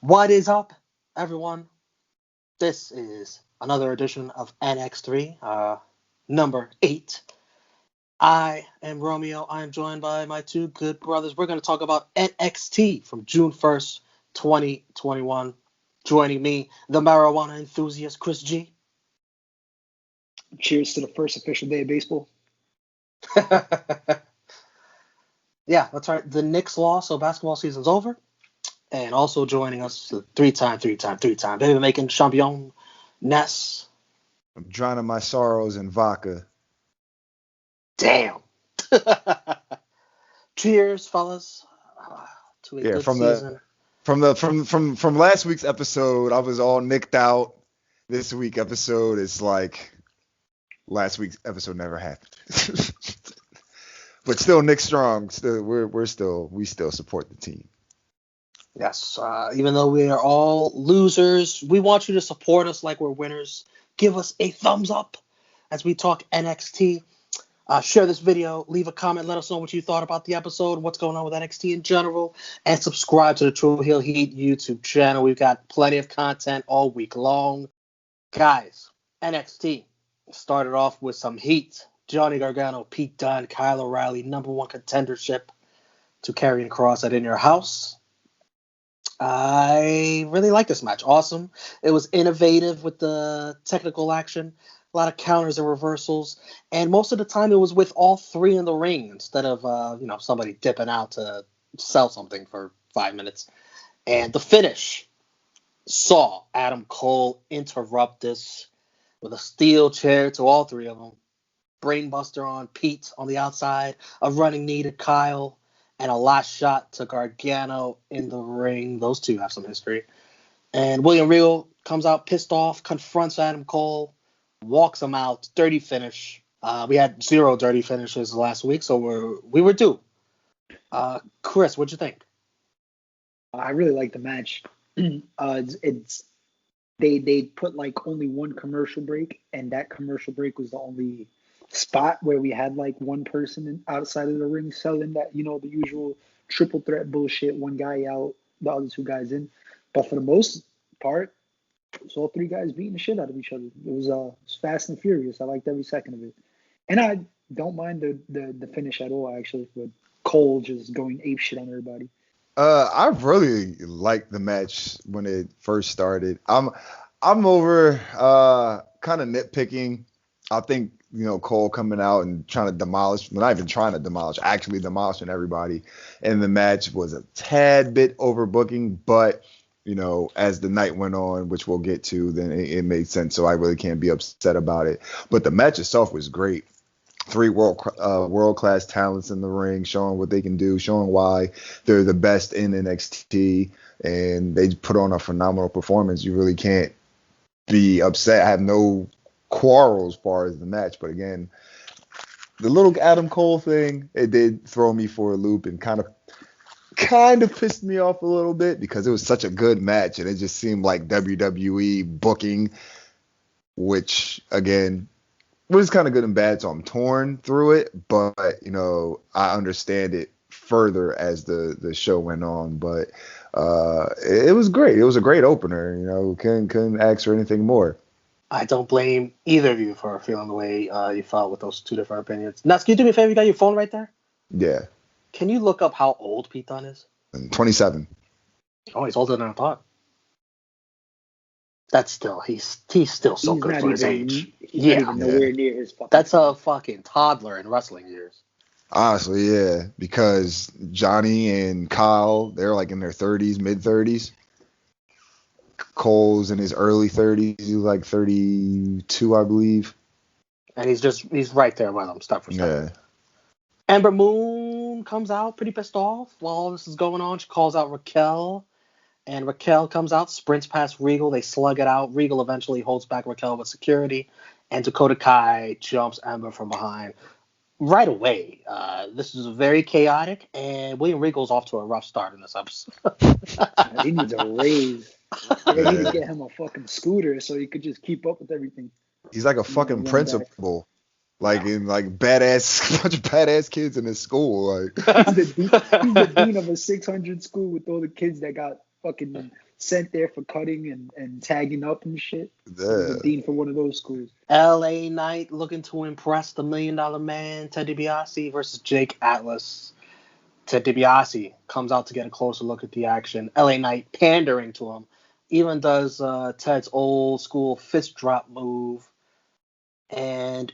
What is up, everyone? This is another edition of NX3, number 8. I am Romeo. I am joined by my two good brothers. We're going to talk about NXT from June 1st, 2021. Joining me, the marijuana enthusiast, Chris G. Cheers to the first official day of baseball. Yeah, that's right. The Knicks lost, so basketball season's over. And also joining us, the three-time baby-making champion, Ness. I'm drowning my sorrows in vodka. Damn. Cheers, fellas, to a good season. From last week's episode, I was all nicked out. This week's episode is like last week's episode never happened. But still, Nick strong. Still, we still support the team. Yes, even though we are all losers, we want you to support us like we're winners. Give us a thumbs up as we talk NXT. Share this video, leave a comment, let us know what you thought about the episode, what's going on with NXT in general, and subscribe to the True Heel Heat YouTube channel. We've got plenty of content all week long. Guys, NXT started off with some heat. Johnny Gargano, Pete Dunne, Kyle O'Reilly, number one contendership to Karrion Kross at In Your House. I really like this match. Awesome. It was innovative with the technical action, a lot of counters and reversals, and most of the time it was with all three in the ring instead of somebody dipping out to sell something for 5 minutes. And the finish saw Adam Cole interrupt this with a steel chair to all three of them. Brainbuster on Pete on the outside, a running knee to Kyle, and a last shot to Gargano in the ring. Those two have some history. And William Regal comes out pissed off, confronts Adam Cole, walks him out. Dirty finish. We had 0 dirty finishes last week, so we were due. Chris, what'd you think? I really like the match. They put like only one commercial break, and that commercial break was the only spot where we had like one person outside of the ring selling that, the usual triple threat bullshit, one guy out, the other two guys in. But for the most part, it was all three guys beating the shit out of each other. It was fast and furious. I liked every second of it. And I don't mind the finish at all, actually, with Cole just going ape shit on everybody. I really liked the match when it first started. I'm over kind of nitpicking. I think Cole coming out and trying to demolish, well, not even trying to demolish, actually demolishing everybody in the match was a tad bit overbooking, but as the night went on, which we'll get to, then it made sense, so I really can't be upset about it. But the match itself was great. 3 world-class talents in the ring, showing what they can do, showing why they're the best in NXT, and they put on a phenomenal performance. You really can't be upset. I have no quarrel as far as the match, but again, the little Adam Cole thing, it did throw me for a loop and kind of pissed me off a little bit because it was such a good match and it just seemed like WWE booking, which again was kind of good and bad, so I'm torn through it, but I understand it further as the show went on. But it was great. It was a great opener. Couldn't ask for anything more. I don't blame either of you for feeling the way you felt with those two different opinions. Nats, can you do me a favor? You got your phone right there? Yeah. Can you look up how old Pete Dunne is? 27. Oh, he's older than I thought. That's still, he's still so good for his age. He's not even nowhere near his fucking. That's a fucking toddler in wrestling years. Honestly, yeah, because Johnny and Kyle, they're like in their 30s, mid-30s. Cole's in his early 30s. He's like 32, I believe. And he's right there with him, stuck for stuff. Yeah. Ember Moon comes out pretty pissed off while all this is going on. She calls out Raquel. And Raquel comes out, sprints past Regal. They slug it out. Regal eventually holds back Raquel with security. And Dakota Kai jumps Ember from behind. Right away, this is very chaotic. And William Regal's off to a rough start in this episode. He needs a raise. They need to get him a fucking scooter so he could just keep up with everything. He's like a fucking principal. In badass, bunch of badass kids in his school. Like he's the dean of a 600 school with all the kids that got fucking sent there for cutting and tagging up and shit. Yeah. The dean for one of those schools. LA Knight looking to impress the $1 Million Man, Ted DiBiase versus Jake Atlas. Ted DiBiase comes out to get a closer look at the action. LA Knight pandering to him. Even does Ted's old school fist drop move. And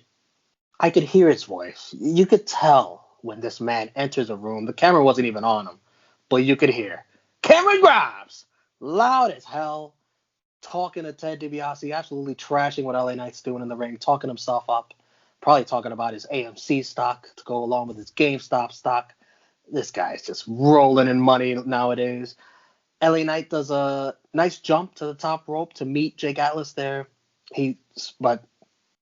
I could hear his voice. You could tell when this man enters a room. The camera wasn't even on him. But you could hear Cameron Grimes, loud as hell, talking to Ted DiBiase, absolutely trashing what LA Knight's doing in the ring, talking himself up, probably talking about his AMC stock to go along with his GameStop stock. This guy's just rolling in money nowadays. LA Knight does a nice jump to the top rope to meet Jake Atlas there. But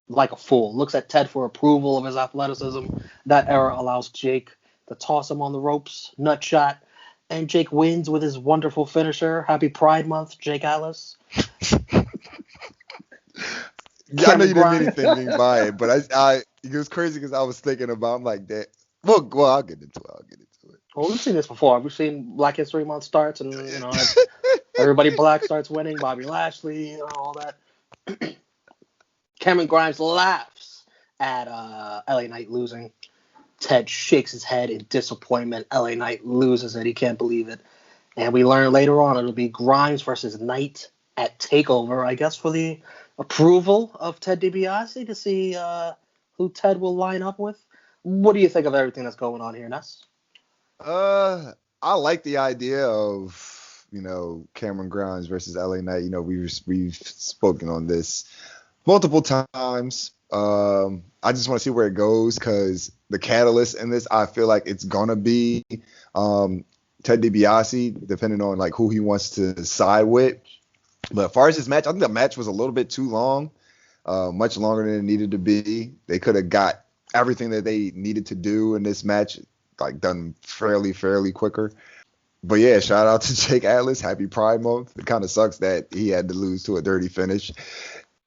like a fool, looks at Ted for approval of his athleticism. That error allows Jake to toss him on the ropes, nut shot, and Jake wins with his wonderful finisher. Happy Pride Month, Jake Atlas. Yeah, I know you didn't mean anything by it, but it was crazy because I was thinking about, I'm like, that. Well, I'll get into it. Well, we've seen this before. We've seen Black History Month starts, and everybody black starts winning. Bobby Lashley, all that. Cameron Grimes laughs at LA Knight losing. Ted shakes his head in disappointment. LA Knight loses it. He can't believe it. And we learn later on it'll be Grimes versus Knight at TakeOver, I guess, for the approval of Ted DiBiase to see who Ted will line up with. What do you think of everything that's going on here, Ness? I like the idea of, Cameron Grimes versus LA Knight. We've spoken on this multiple times. I just want to see where it goes because the catalyst in this, I feel like it's gonna be Ted DiBiase, depending on like who he wants to side with. But as far as this match, I think the match was a little bit too long, much longer than it needed to be. They could have got everything that they needed to do in this match, like done fairly quicker. But yeah, shout out to Jake Atlas. Happy Pride Month. It kind of sucks that he had to lose to a dirty finish.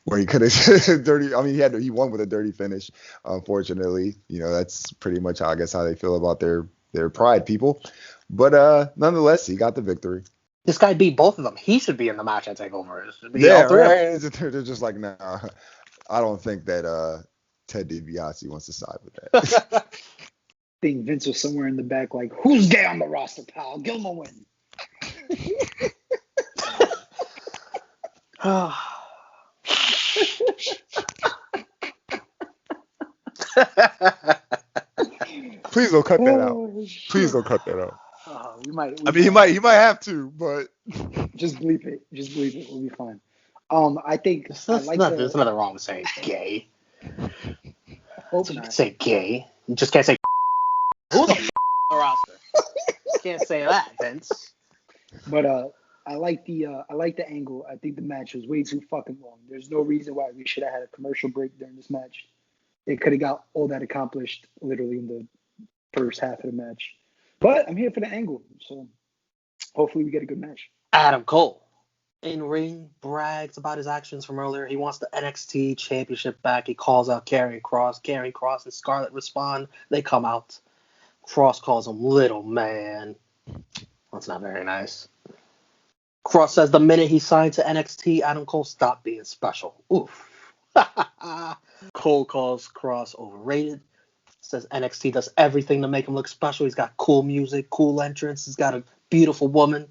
Where he could have he won with a dirty finish. Unfortunately, that's pretty much how they feel about their Pride people. But nonetheless, he got the victory. This guy beat both of them. He should be in the match at TakeOver. Yeah, right. They're just like, nah, I don't think that Ted DiBiase wants to side with that. I think Vince was somewhere in the back like, who's gay on the roster, pal? Gilma win. Please don't cut that out. Please don't cut that out. We might. He might have to, but just bleep it. We'll be fine. I think there's nothing wrong with saying gay. You can say gay. You just can't say who the the roster. You can't say that, Vince. But I like the angle. I think the match was way too fucking long. There's no reason why we should have had a commercial break during this match. They could have got all that accomplished literally in the first half of the match. But I'm here for the angle, so hopefully we get a good match. Adam Cole in ring brags about his actions from earlier. He wants the NXT Championship back. He calls out Karrion Kross. Karrion Kross and Scarlett respond. They come out. Kross calls him little man. That's not very nice. Kross says the minute he signed to NXT, Adam Cole stopped being special. Oof. Cole calls Kross overrated. Says NXT does everything to make him look special. He's got cool music, cool entrance. He's got a beautiful woman.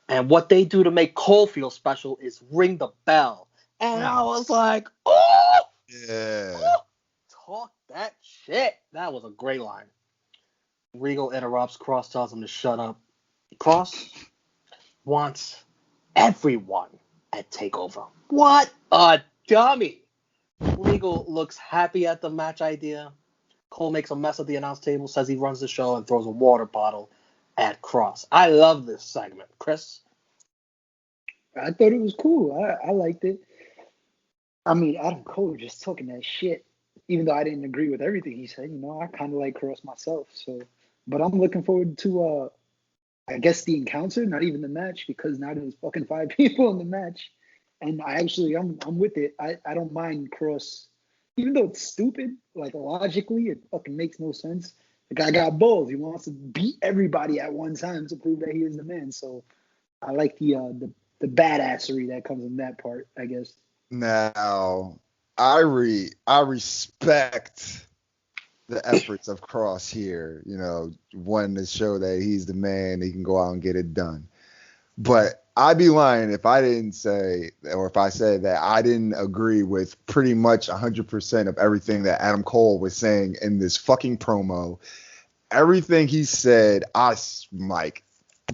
And what they do to make Cole feel special is ring the bell. And I was like, oh! Yeah. Oh, talk that shit. That was a great line. Regal interrupts. Kross tells him to shut up. Kross wants everyone at TakeOver. What a dummy. Regal looks happy at the match idea. Cole makes a mess of the announce table, says he runs the show, and throws a water bottle at Kross. I love this segment. Chris? I thought it was cool. I liked it. I mean, Adam Cole just talking that shit, even though I didn't agree with everything he said. I kind of like Kross myself. So, but I'm looking forward to, I guess, the encounter, not even the match, because now there's fucking 5 people in the match. And I'm with it. I don't mind Kross. Even though it's stupid, like logically, it fucking makes no sense. The guy got balls. He wants to beat everybody at one time to prove that he is the man. So I like the badassery that comes in that part, I guess. Now, I respect the efforts of Kross here. One to show that he's the man, he can go out and get it done. But I'd be lying if I didn't say, or if I said that I didn't agree with pretty much 100% of everything that Adam Cole was saying in this fucking promo. Everything he said, I'm like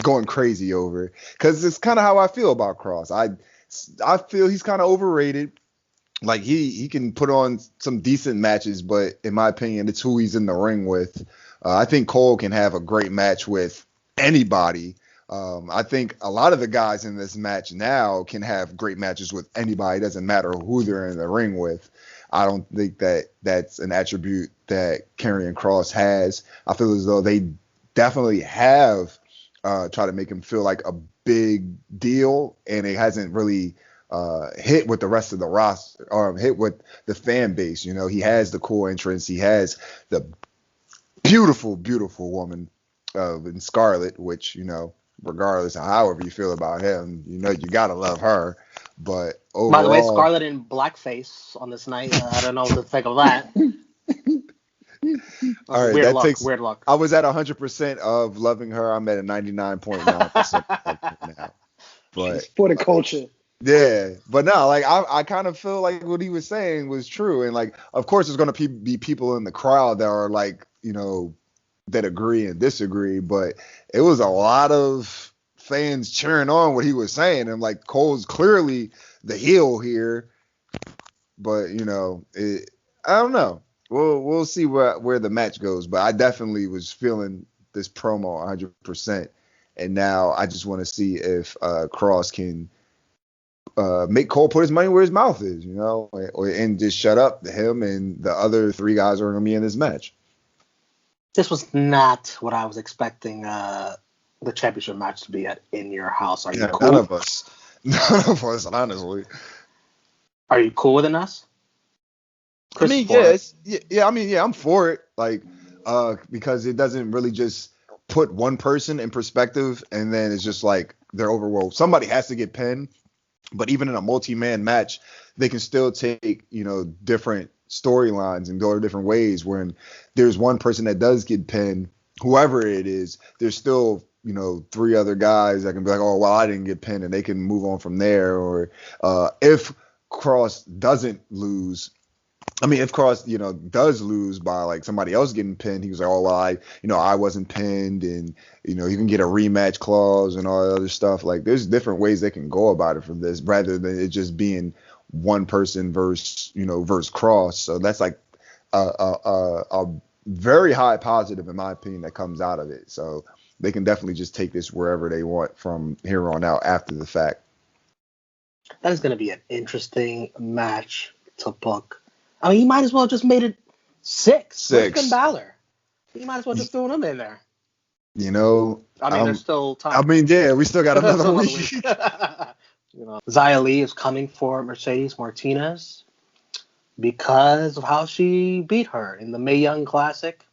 going crazy over, because it's kind of how I feel about Kross. I feel he's kind of overrated. Like he can put on some decent matches, but in my opinion, it's who he's in the ring with. I think Cole can have a great match with anybody. I think a lot of the guys in this match now can have great matches with anybody. It doesn't matter who they're in the ring with. I don't think that that's an attribute that Karrion Kross has. I feel as though they definitely have tried to make him feel like a big deal, and it hasn't really hit with the rest of the roster, or hit with the fan base. He has the cool entrance. He has the beautiful, beautiful woman in Scarlett, which, regardless of however you feel about him, you gotta love her. But overall, by the way, Scarlett in blackface on this night. I don't know what to think of that. All right, weird luck. I was at 100% of loving her. I'm at a 99.9% now. But for the culture. Yeah, but no, like I kind of feel like what he was saying was true, and like of course there's gonna be people in the crowd that are like that agree and disagree, but it was a lot of fans cheering on what he was saying, and like Cole's clearly the heel here, but I don't know. We'll see where the match goes, but I definitely was feeling this promo 100%, and now I just want to see if Kross can make Cole put his money where his mouth is, and just shut up him and the other three guys are going to be in this match. This was not what I was expecting the championship match to be at In Your House. Are you cool? None of us, honestly. Are you cool with it, Ness? I mean, yes. Yeah, I mean, yeah, I'm for it. Like, because it doesn't really just put one person in perspective, and then it's just like they're overwhelmed. Somebody has to get pinned. But even in a multi-man match, they can still take, different storylines and go different ways. When there's one person that does get pinned, whoever it is, there's still, three other guys that can be like, oh, well, I didn't get pinned, and they can move on from there. Or if Kross doesn't lose, if Kross, does lose by like somebody else getting pinned, he was like, oh, well, I wasn't pinned, and, you can get a rematch clause and all that other stuff. Like, there's different ways they can go about it for this, rather than it just being one person versus Kross. So that's like a very high positive, in my opinion, that comes out of it. So they can definitely just take this wherever they want from here on out after the fact. That is going to be an interesting match to book. I mean, he might as well just made it 6. Finn Balor. You might as well just throw him in there. There's still time. I mean, yeah, we still got another week. Xia Li is coming for Mercedes Martinez because of how she beat her in the Mae Young Classic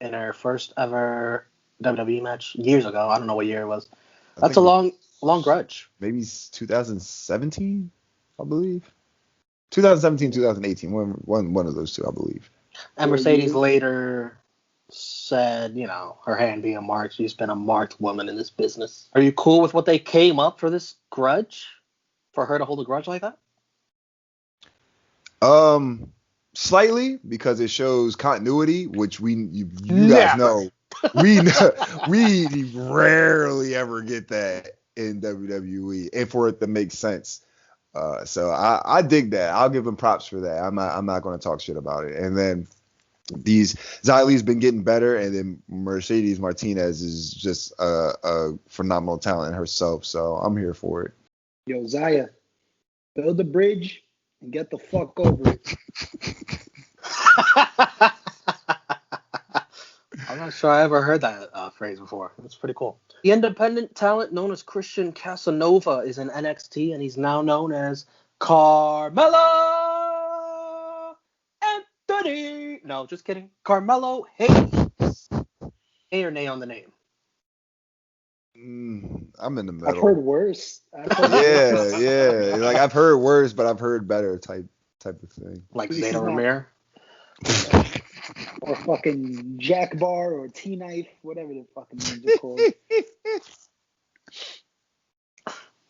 in her first ever WWE match years ago. I don't know what year it was. That's a long grudge. Maybe 2017, I believe. 2017, 2018, one of those two, I believe. And Mercedes later said, her hand being marked, she's been a marked woman in this business. Are you cool with what they came up for this grudge? For her to hold a grudge like that? Slightly, because it shows continuity, which you guys know. We rarely ever get that in WWE, and for it to make sense. So I dig that. I'll give him props for that. I'm not going to talk shit about it. And then Xia Li's been getting better, and then Mercedes Martinez is just a phenomenal talent herself. So I'm here for it. Yo, Xia, build a bridge and get the fuck over it. I'm not sure I ever heard that phrase before. That's pretty cool. The independent talent known as Christian Casanova is in NXT, and he's now known as Carmelo Anthony. No, just kidding. Carmelo Hayes. A or nay on the name? I'm in the I've heard middle. worse. Yeah. Like I've heard worse, but I've heard better type of thing. Like At least Zeta he's not, Ramir. or fucking Jack Bar or T Knife, whatever the fucking names are called.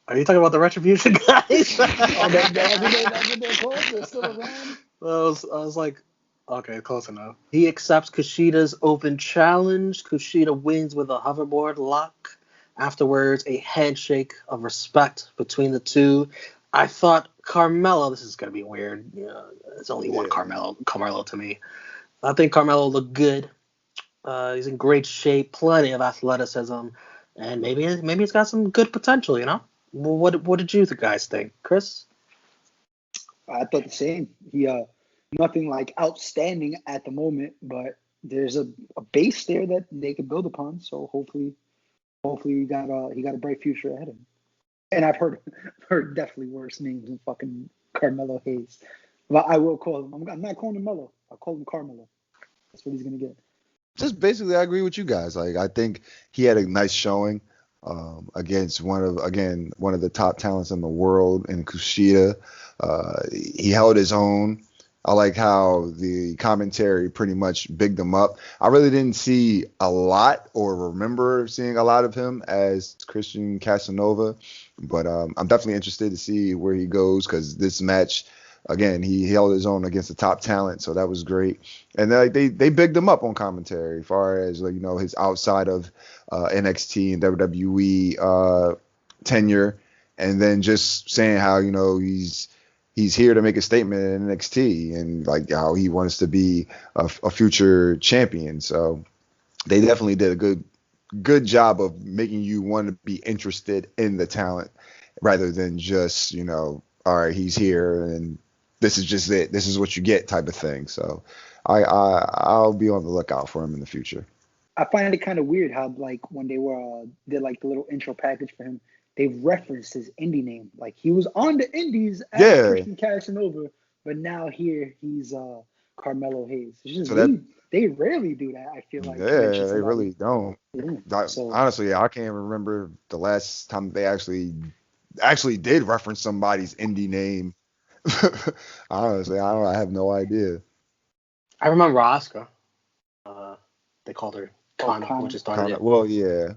Are you talking about the Retribution guys? Oh, that's what they're called? They're still around? I was like, okay, close enough. He accepts Kushida's open challenge. Kushida wins with a hoverboard lock. Afterwards, a handshake of respect between the two. I thought Carmelo, this is going to be weird. It's only one Carmelo to me. I think Carmelo looked good. He's in great shape, plenty of athleticism, and maybe he's got some good potential, Well, what did you guys think, Chris? I thought the same. He nothing like outstanding at the moment, but there's a base there that they could build upon. So hopefully he got a bright future ahead of him. And I've heard definitely worse names than fucking Carmelo Hayes. But I will call him. I'm not calling him Melo. I'll call him Carmelo. That's what he's gonna get. Just basically, I agree with you guys. Like I think he had a nice showing against one of the top talents in the world in Kushida. He held his own. I like how the commentary pretty much bigged him up. I really didn't see a lot or remember seeing a lot of him as Christian Casanova, but I'm definitely interested to see where he goes because this match, again, he held his own against the top talent, so that was great. And they bigged him up on commentary as far as his outside of NXT and WWE tenure, and then just saying how he's here to make a statement in NXT and like how he wants to be a future champion. So they definitely did a good job of making you want to be interested in the talent rather than just, all right, he's here and this is just it. This is what you get type of thing. So I'll be on the lookout for him in the future. I find it kind of weird how like when they did like the little intro package for him, they referenced his indie name. Like he was on the indies as Christian Casanova, but now here he's Carmelo Hayes. It's just so they rarely do that, I feel like. Yeah, they really don't. Yeah. Honestly, I can't remember the last time they actually did reference somebody's indie name. Honestly, I have no idea. I remember Asuka. They called her Kana when she started it. Well, yeah.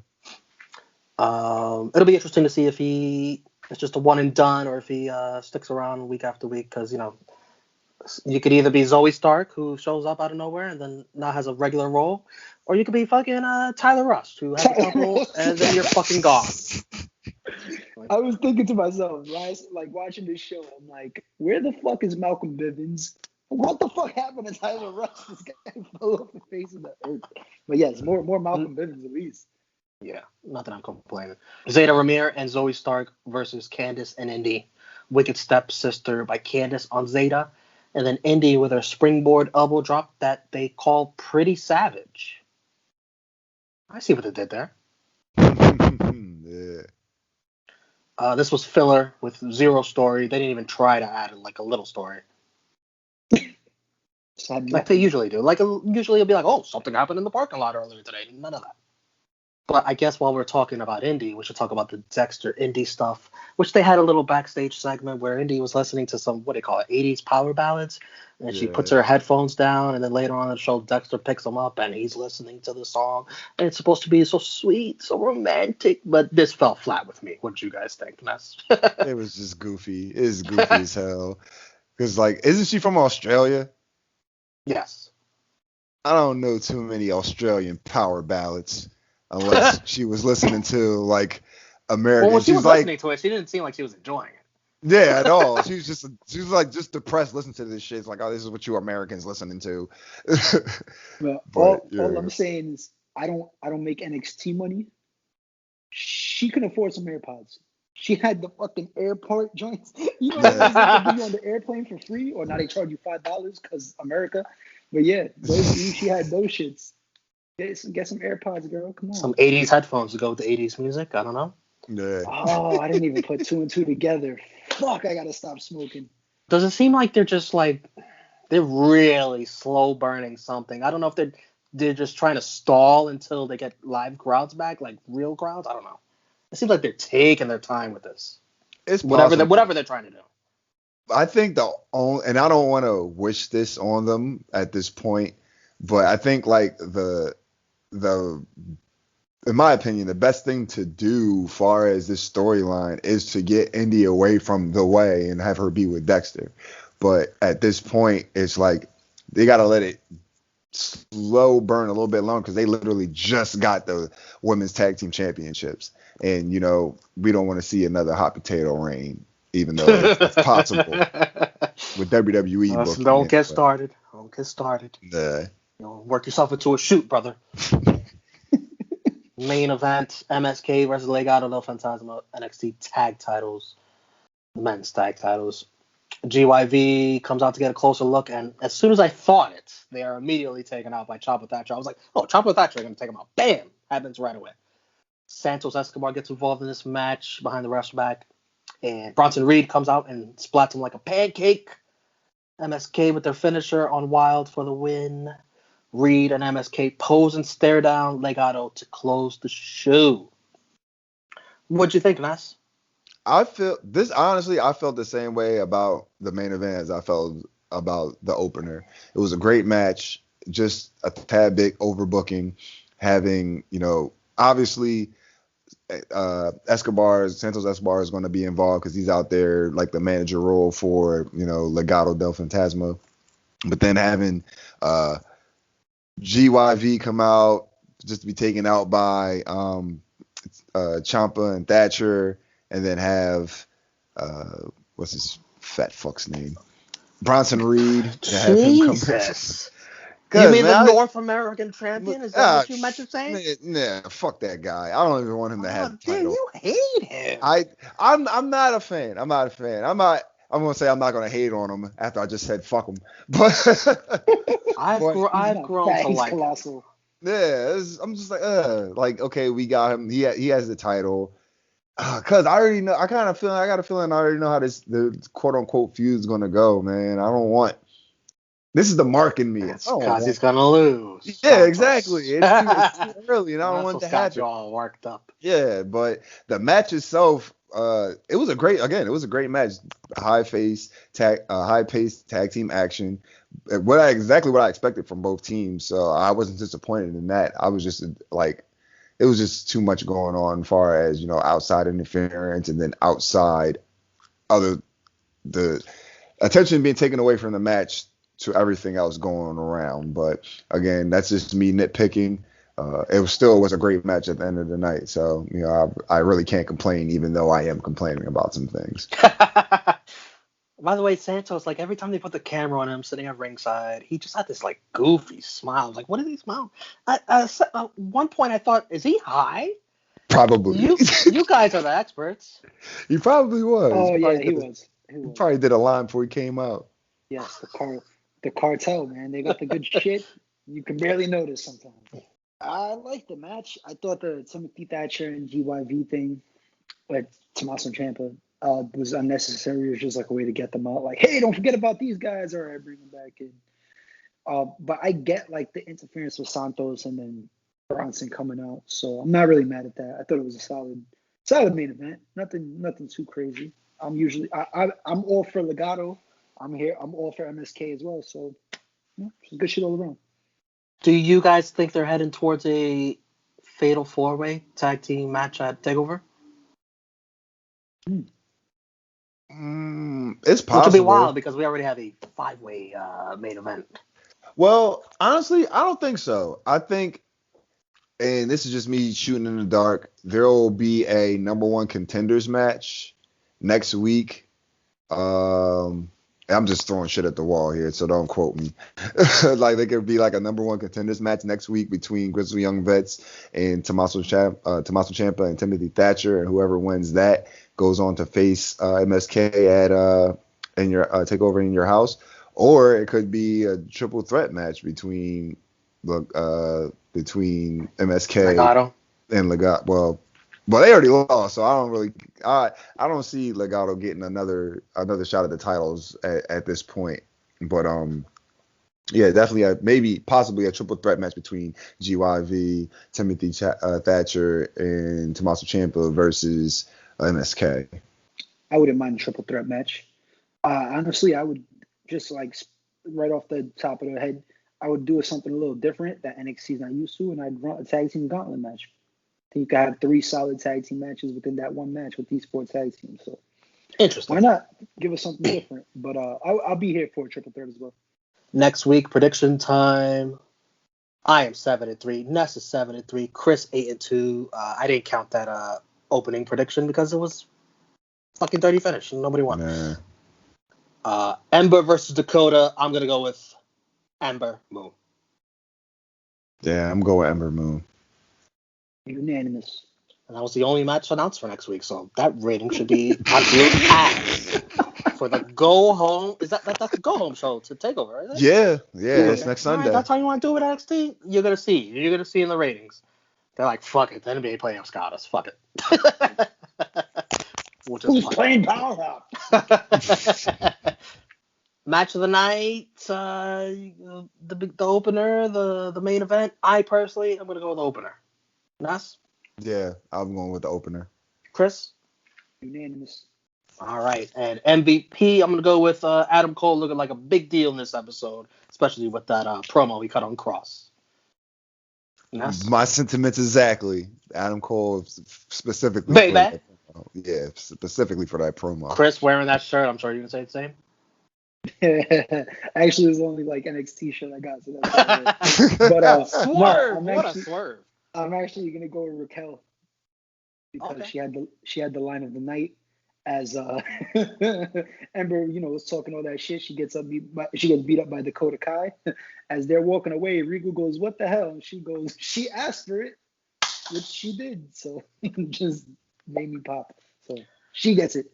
It'll be interesting to see if it's just a one and done or if he sticks around week after week because, you could either be Zoe Stark, who shows up out of nowhere and then now has a regular role, or you could be fucking Tyler Rust, who has a couple and then you're fucking gone. I was thinking to myself, like watching this show, I'm like, where the fuck is Malcolm Bivens? What the fuck happened to Tyler Rust? This guy fell off the face of the earth. But yes, more Malcolm Bivens at least. Yeah, not that I'm complaining. Zeta Ramir and Zoe Stark versus Candice and Indy. Wicked Stepsister by Candice on Zeta. And then Indy with her springboard elbow drop that they call pretty savage. I see what they did there. Yeah. This was filler with zero story. They didn't even try to add like a little story. Like they usually do. Like usually it'll be like, oh, something happened in the parking lot earlier today. None of that. But I guess while we're talking about Indy, we should talk about the Dexter Indy stuff, which they had a little backstage segment where Indy was listening to some, what do you call it, 80s power ballads. And she puts her headphones down, and then later on in the show, Dexter picks him up, and he's listening to the song. And it's supposed to be so sweet, so romantic, but this fell flat with me. What did you guys think, Ness? It was just goofy. It is goofy as hell. Because, like, isn't she from Australia? Yes. I don't know too many Australian power ballads. Unless she was listening to like American. Well, when she was listening to it, she didn't seem like she was enjoying it. Yeah, at all. She was like just depressed listening to this shit. It's like, oh, this is what you Americans listening to. Well, all I'm saying is I don't make NXT money. She can afford some AirPods. She had the fucking airport joints. You know, they put you on the airplane for free, or now they charge you $5 because America. But yeah, she had those shits. Get some AirPods, girl. Come on. Some 80s headphones to go with the 80s music. I don't know. Yeah. Oh, I didn't even put two and two together. Fuck, I gotta stop smoking. Does it seem like they're just like they're really slow burning something? I don't know if they're just trying to stall until they get live crowds back, like real crowds. I don't know. It seems like they're taking their time with this. It's whatever possible. they're trying to do. I think and I don't want to wish this on them at this point, but I think like the in my opinion, the best thing to do far as this storyline is to get Indy away from the way and have her be with Dexter. But at this point, it's like they got to let it slow burn a little bit longer because they literally just got the women's tag team championships. And, you know, we don't want to see another hot potato reign, even though it's possible with WWE booking. Don't get started. Don't get started. Nah. You know, work yourself into a shoot, brother. Main event, MSK versus Legado del Fantasma, NXT tag titles, men's tag titles. GYV comes out to get a closer look, and as soon as I thought it, they are immediately taken out by Chopper Thatcher. I was like, oh, Chopper Thatcher are going to take him out. Bam! Happens right away. Santos Escobar gets involved in this match behind the ref's back, and Bronson Reed comes out and splats him like a pancake. MSK with their finisher on Wild for the win. Reed and MSK pose and stare down Legado to close the show. What'd you think, Ness? I felt the same way about the main event as I felt about the opener. It was a great match, just a tad bit overbooking, having, you know, obviously Santos Escobar is going to be involved because he's out there like the manager role for, you know, Legado del Fantasma. But then having GYV come out just to be taken out by Ciampa and Thatcher, and then have what's his fat fuck's name? Bronson Reed. Jesus. You mean the North American champion? Is that what you meant to say? Nah, fuck that guy. I don't even want him to have the title. You hate him. I'm not a fan. I'm not a fan. I'm gonna say I'm not gonna hate on him after I just said fuck him. But I've grown to like him. Yeah, I'm just like okay, we got him. He has the title. Cause I already know. I got a feeling I already know how the quote unquote feud is gonna go, man. I don't want. This is the mark in me. Because he's gonna lose. Yeah, exactly. It's too early, and I don't want it to happen. You all worked up. Yeah, but the match itself, it was a great match. High-paced tag team action. Exactly what I expected from both teams. So I wasn't disappointed in that. I was just like, it was just too much going on, as far as, you know, outside interference, and then outside the attention being taken away from the match to everything else going around. But again, that's just me nitpicking. It was a great match at the end of the night. So, you know, I really can't complain, even though I am complaining about some things. By the way, Santos, like every time they put the camera on him sitting at ringside, he just had this like goofy smile. I was like, what is he smiling? At one point I thought, is he high? Probably. You guys are the experts. He probably was. Oh, he was. He probably did a line before he came out. Yes, the cartel, man. They got the good shit. You can barely notice sometimes. I liked the match. I thought the Timothy Thatcher and GYV thing, like Tommaso Ciampa, was unnecessary. It was just like a way to get them out. Like, hey, don't forget about these guys. All right, bring them back in. But I get like the interference with Santos and then Bronson coming out. So I'm not really mad at that. I thought it was a solid main event. Nothing too crazy. I'm all for Legado. I'm all for MSK as well. So good shit all around. Do you guys think they're heading towards a fatal 4-way tag team match at TakeOver? It's possible. Which would be wild because we already have a 5-way main event. Well, honestly, I don't think so. I think, and this is just me shooting in the dark, there will be a number one contenders match next week. I'm just throwing shit at the wall here, so don't quote me. Like, there could be like a number one contenders match next week between Grizzly Young Vets and Tommaso Ciampa and Timothy Thatcher, and whoever wins that goes on to face MSK at TakeOver in your house. Or it could be a triple threat match between MSK Legado and Legado. Well, they already lost, so I don't see Legado getting another shot at the titles at this point. But Yeah, definitely. Maybe possibly a triple threat match between GYV, Timothy Thatcher, and Tommaso Ciampa versus MSK. I wouldn't mind a triple threat match. Honestly, I would just like right off the top of the head, I would do something a little different that NXT is not used to, and I'd run a tag team gauntlet match. I think you could have 3 solid tag team matches within that one match with these 4 tag teams. So Interesting. why not give us something different? But I'll be here for a triple threat as well. Next week, prediction time. I am 7-3. Ness is 7-3. Chris 8-2. I didn't count that opening prediction because it was fucking 30 finish and nobody won. Nah. Ember versus Dakota. I'm gonna go with Ember Moon. Yeah, I'm going with Ember Moon. Unanimous. And that was the only match announced for next week, so that rating should be absolute ass. For the go home, that's the go home show to Takeover, right? Yeah, it's next Sunday. Right, that's how you want to do it with NXT. You're gonna see in the ratings. They're like, fuck it, the NBA playoffs got us. Fuck it. Who's playing Powerhouse? Match of the night, the opener, the main event. I personally, I'm gonna go with the opener. Nas? Yeah, I'm going with the opener. Chris? Unanimous. All right, and MVP, I'm gonna go with Adam Cole looking like a big deal in this episode, especially with that promo he cut on Kross. Yes. My sentiments exactly. Adam Cole specifically. Baby. Specifically for that promo. Chris wearing that shirt, I'm sure you're gonna say the same. Actually, it was only like NXT shirt I got, so that's but swerve! What a swerve! I'm actually gonna go with Raquel because she had the line of the night as Ember, was talking all that shit. She gets beat up by Dakota Kai. As they're walking away, Regal goes, "What the hell?" And she goes, "She asked for it," which she did. So it just made me pop. So she gets it.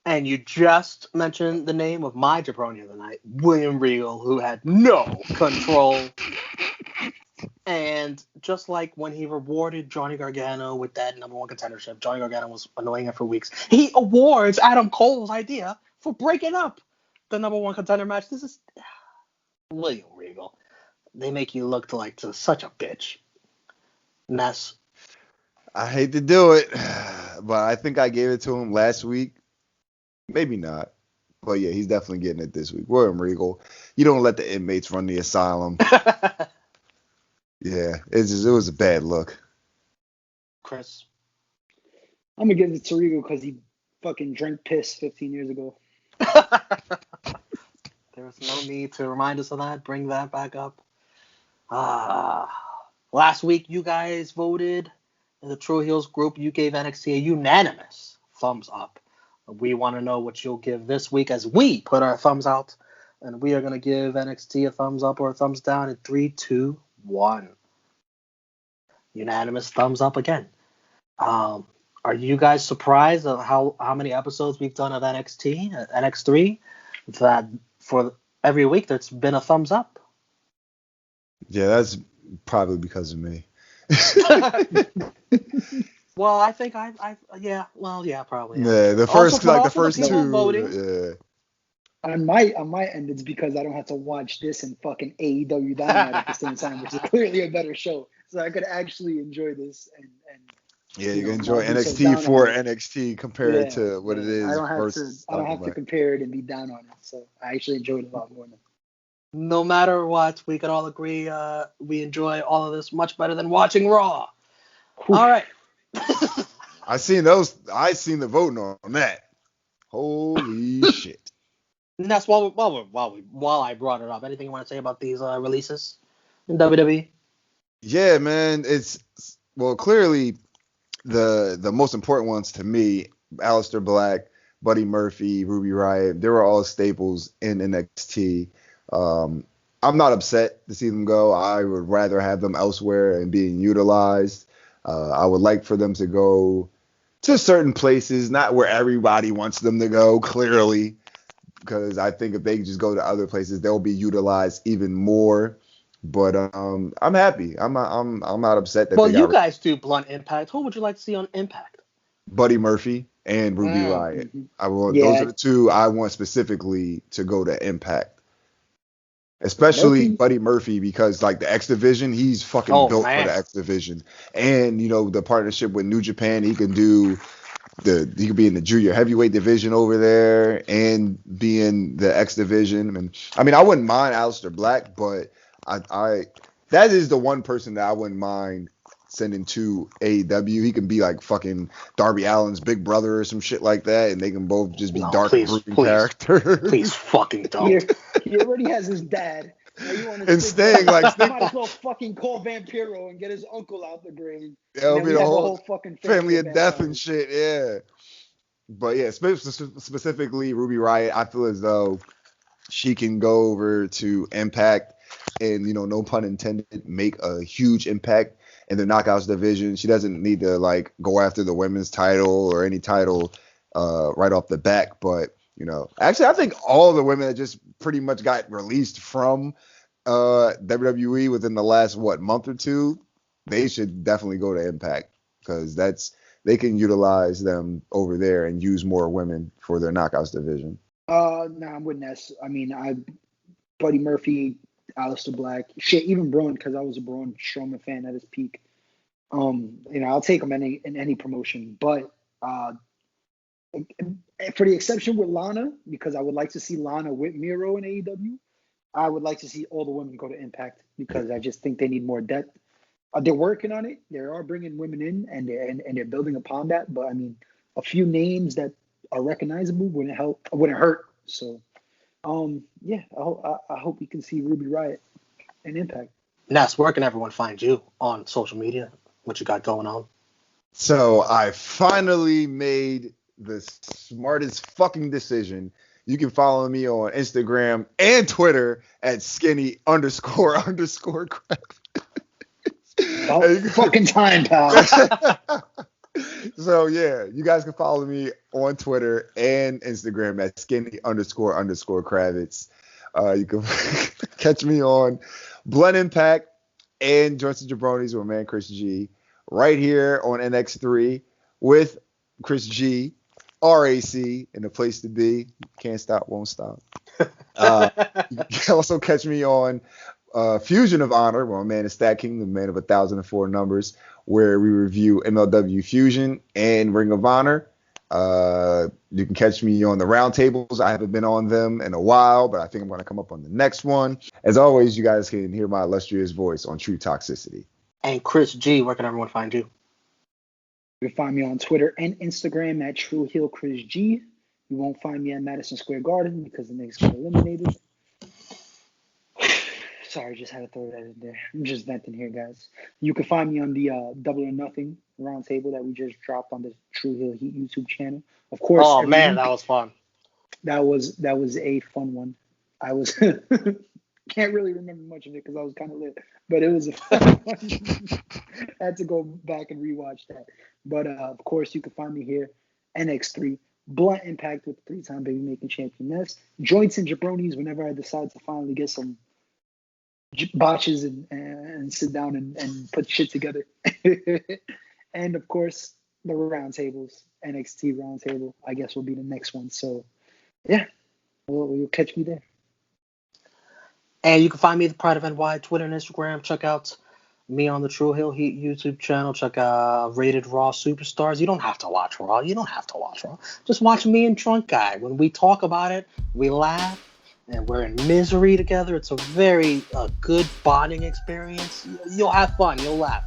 And you just mentioned the name of my jabroni of the night, William Regal, who had no control. And just like when he rewarded Johnny Gargano with that number 1 contendership, Johnny Gargano was annoying him for weeks. He awards Adam Cole's idea for breaking up the number 1 contender match. This is William Regal. They make you look to such a bitch. Ness. I hate to do it, but I think I gave it to him last week. Maybe not. But yeah, he's definitely getting it this week. William Regal. You don't let the inmates run the asylum. Yeah, it was a bad look. Chris? I'm going to give it to Regal because he fucking drank piss 15 years ago. There was no need to remind us of that. Bring that back up. Last week, you guys voted in the True Heels group. You gave NXT a unanimous thumbs up. We want to know what you'll give this week as we put our thumbs out. And we are going to give NXT a thumbs up or a thumbs down in 3, 2, 1. Unanimous thumbs up again. Are you guys surprised of how many episodes we've done of NXT, NX3? That for every week there's been a thumbs up? Yeah, that's probably because of me. Well, I think probably. Yeah, the first 2. Voting. Yeah. On my end, it's because I don't have to watch this and fucking AEW Dynamite at the same time, which is clearly a better show. So I could actually enjoy this and yeah, you can enjoy NXT for NXT compared to what it is. I don't have to compare it and be down on it. So I actually enjoyed it a lot more. No matter what, we could all agree we enjoy all of this much better than watching Raw. All right. I seen the voting on that. Holy shit. And that's while I brought it up. Anything you want to say about these releases in WWE? Yeah, man. Clearly the most important ones to me, Aleister Black, Buddy Murphy, Ruby Riott, they were all staples in NXT. I'm not upset to see them go. I would rather have them elsewhere and being utilized. I would like for them to go to certain places, not where everybody wants them to go, clearly, because I think if they just go to other places, they'll be utilized even more. But I'm happy. I'm not upset that. Well, you guys do Blunt Impact. Who would you like to see on Impact? Buddy Murphy and Ruby Riott. Mm-hmm. Those are the 2 I want specifically to go to Impact. Especially Murphy? Buddy Murphy, because like the X Division, he's fucking built for the X Division. And the partnership with New Japan, he could be in the junior heavyweight division over there and be in the X Division. And I mean, I wouldn't mind Aleister Black, but I that is the one person that I wouldn't mind sending to AEW. He can be like fucking Darby Allin's big brother or some shit like that, and they can both just be brooding characters. Please fucking don't. He already has his dad. And Sting, like Sting might as well fucking call Vampiro and get his uncle out the grave. That'll be the whole fucking family of death and shit. Yeah. But yeah, specifically Ruby Riott, I feel as though she can go over to Impact and, no pun intended, make a huge impact in the Knockouts division. She doesn't need to like go after the women's title or any title right off the back. But, actually, I think all the women that just pretty much got released from WWE within the last, month or two, they should definitely go to Impact, because they can utilize them over there and use more women for their Knockouts division. I'm with Ness. I mean, Buddy Murphy, Aleister Black, shit, even Braun, because I was a Braun Strowman fan at his peak. I'll take him in any promotion, but for the exception with Lana, because I would like to see Lana with Miro in AEW. I would like to see all the women go to Impact, because I just think they need more depth. They're working on it. They are bringing women in, and they're building upon that. But I mean, a few names that are recognizable wouldn't hurt. So, I hope we can see Ruby Riott in Impact. Ness, where can everyone find you on social media? What you got going on? So I finally made the smartest fucking decision. You can follow me on Instagram and Twitter at skinny__crap. About fucking time, pal. So yeah, you guys can follow me on Twitter and Instagram at skinny__Kravitz. You can catch me on Blood Impact and Joints and Jabronis with man Chris G right here on NX3 with Chris G, RAC, and the place to be. Can't stop, won't stop. You can also catch me on Fusion of Honor, where my man is Stat King, the man of 1,004 numbers, where we review MLW Fusion and Ring of Honor. You can catch me on the roundtables. I haven't been on them in a while, but I think I'm going to come up on the next one. As always, you guys can hear my illustrious voice on True Toxicity. And Chris G, where can everyone find you? You can find me on Twitter and Instagram at TrueHeelChrisG. You won't find me at Madison Square Garden because the Knicks got eliminated. Sorry, just had to throw that in there. I'm just venting here, guys. You can find me on the Double or Nothing roundtable that we just dropped on the True Heel Heat YouTube channel. Of course. Oh man, that was fun. That was a fun one. I was can't really remember much of it because I was kind of lit, but it was a fun one. I had to go back and rewatch that. But of course, you can find me here, NX3, Blunt Impact with the 3-time baby making champion Ness, Joints and Jabronis whenever I decide to finally get some botches and sit down and put shit together. And of course, the roundtables, NXT roundtable, I guess will be the next one. So yeah, you'll catch me there. And you can find me at the Pride of NY, Twitter and Instagram. Check out me on the True Hill Heat YouTube channel. Check out Rated Raw Superstars. You don't have to watch Raw. Just watch me and Trunk Guy. When we talk about it, we laugh, and we're in misery together. It's a very good bonding experience. You'll have fun. You'll laugh.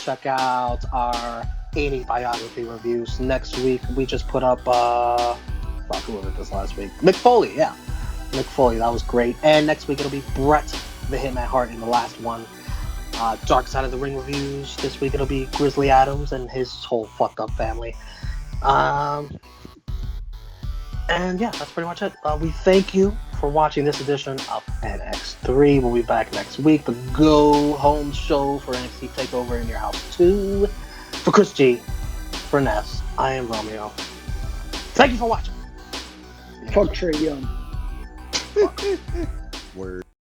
Check out our 80 biography reviews. Next week, we just put up, who was it this last week? Mick Foley, yeah. Mick Foley, that was great. And next week, it'll be Bret the Hitman Hart in the last one. Dark Side of the Ring reviews. This week, it'll be Grizzly Adams and his whole fucked up family. And yeah, that's pretty much it. We thank you for watching this edition of NX3. We'll be back next week. The Go Home Show for NXT TakeOver in Your House 2. For Chris G, for Ness, I am Romeo. Thank you for watching. Fuck Trae Young. Word.